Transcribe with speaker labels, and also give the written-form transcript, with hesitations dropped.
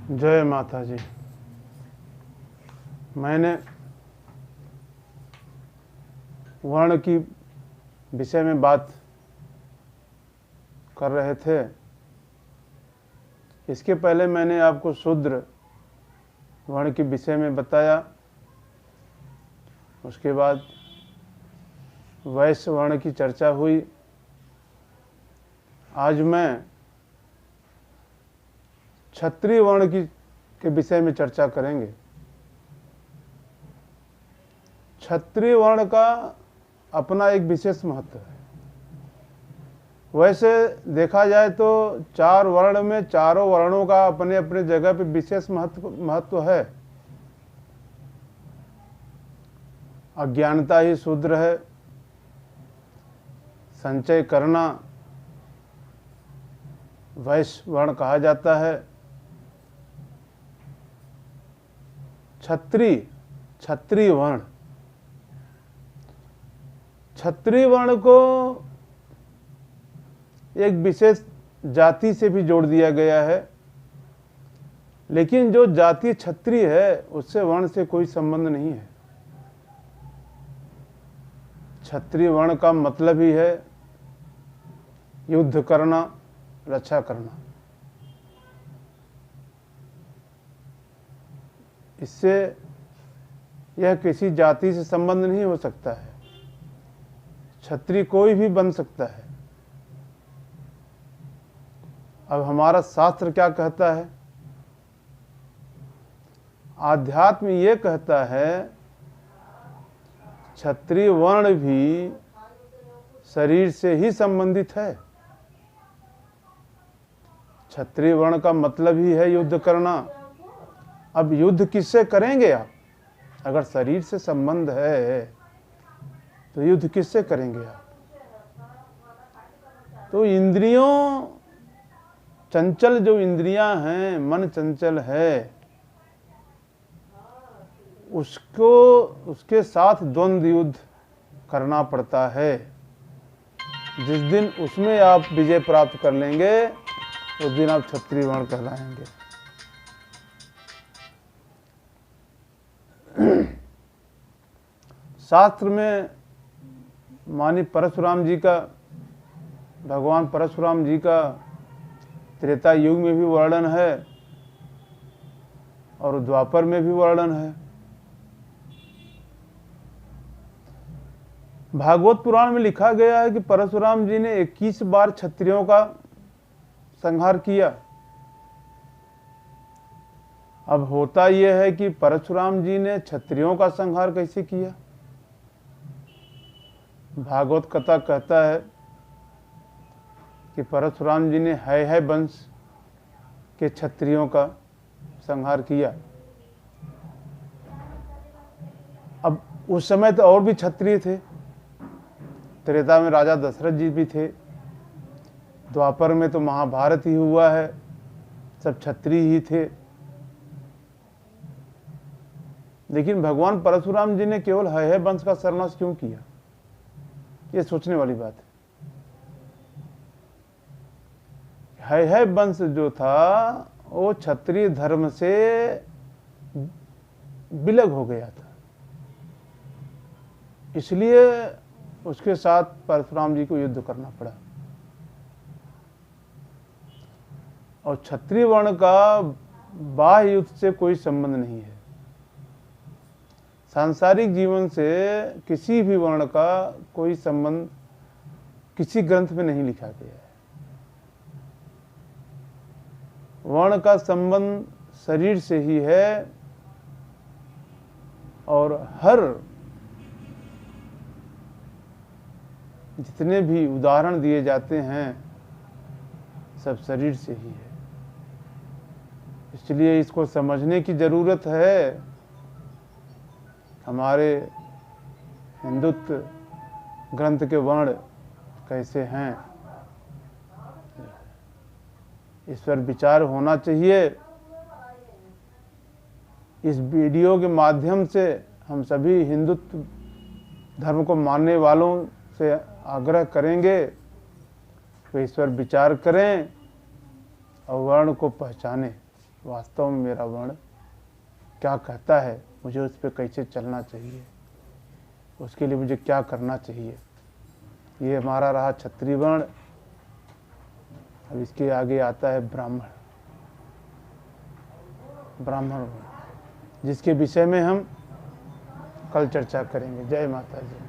Speaker 1: जय माता जी। मैंने वर्ण की विषय में बात कर रहे थे। इसके पहले मैंने आपको शूद्र वर्ण के विषय में बताया। उसके बाद वैश्य वर्ण की चर्चा हुई। आज मैं क्षत्रिय वर्ण के विषय में चर्चा करेंगे। क्षत्रिय वर्ण का अपना एक विशेष महत्व है। वैसे देखा जाए तो चार वर्ण में चारों वर्णों का अपने अपने जगह पे विशेष महत्व है। अज्ञानता ही शूद्र है, संचय करना वैश्य वर्ण कहा जाता है। क्षत्रिय वर्ण, क्षत्रिय वर्ण को एक विशेष जाति से भी जोड़ दिया गया है, लेकिन जो जाति क्षत्रिय है उससे वर्ण से कोई संबंध नहीं है। क्षत्रिय वर्ण का मतलब ही है युद्ध करना, रक्षा करना। इससे यह किसी जाति से संबंध नहीं हो सकता है। क्षत्रिय कोई भी बन सकता है। अब हमारा शास्त्र क्या कहता है? आध्यात्म ये कहता है क्षत्रिय वर्ण भी शरीर से ही संबंधित है। क्षत्रिय वर्ण का मतलब ही है युद्ध करना। अब युद्ध किससे करेंगे आप? अगर शरीर से संबंध है तो युद्ध किससे करेंगे आप? तो इंद्रियों चंचल, जो इंद्रियां हैं, मन चंचल है, उसके साथ द्वंद्व युद्ध करना पड़ता है। जिस दिन उसमें आप विजय प्राप्त कर लेंगे उस दिन आप क्षत्रिय वर्ण कहलाएंगे। शास्त्र में मानी परशुराम जी का, भगवान परशुराम जी का त्रेता युग में भी वर्णन है और द्वापर में भी वर्णन है। भागवत पुराण में लिखा गया है कि परशुराम जी ने 21 बार क्षत्रियों का संहार किया। अब होता यह है कि परशुराम जी ने क्षत्रियों का संहार कैसे किया? भागवत कथा कहता है कि परशुराम जी ने है वंश के क्षत्रियों का संहार किया। अब उस समय तो और भी क्षत्रिय थे। त्रेता में राजा दशरथ जी भी थे। द्वापर में तो महाभारत ही हुआ है, सब क्षत्रिय ही थे। लेकिन भगवान परशुराम जी ने केवल है वंश का सर्वनाश क्यों किया? ये सोचने वाली बात है वंश जो था वो क्षत्रिय धर्म से विलग हो गया था, इसलिए उसके साथ परशुराम जी को युद्ध करना पड़ा। और क्षत्रिय वर्ण का बाह्य युद्ध से कोई संबंध नहीं है। सांसारिक जीवन से किसी भी वर्ण का कोई संबंध किसी ग्रंथ में नहीं लिखा गया है। वर्ण का संबंध शरीर से ही है और हर जितने भी उदाहरण दिए जाते हैं सब शरीर से ही है। इसलिए इसको समझने की जरूरत है। हमारे हिंदुत्व ग्रंथ के वर्ण कैसे हैं, इस पर विचार होना चाहिए। इस वीडियो के माध्यम से हम सभी हिंदुत्व धर्म को मानने वालों से आग्रह करेंगे कि इस पर विचार करें और वर्ण को पहचानें। वास्तव में मेरा वर्ण क्या कहता है, मुझे उस पर कैसे चलना चाहिए, उसके लिए मुझे क्या करना चाहिए। ये हमारा रहा क्षत्रिय वर्ण। अब इसके आगे आता है ब्राह्मण वर्ण, जिसके विषय में हम कल चर्चा करेंगे। जय माता जी।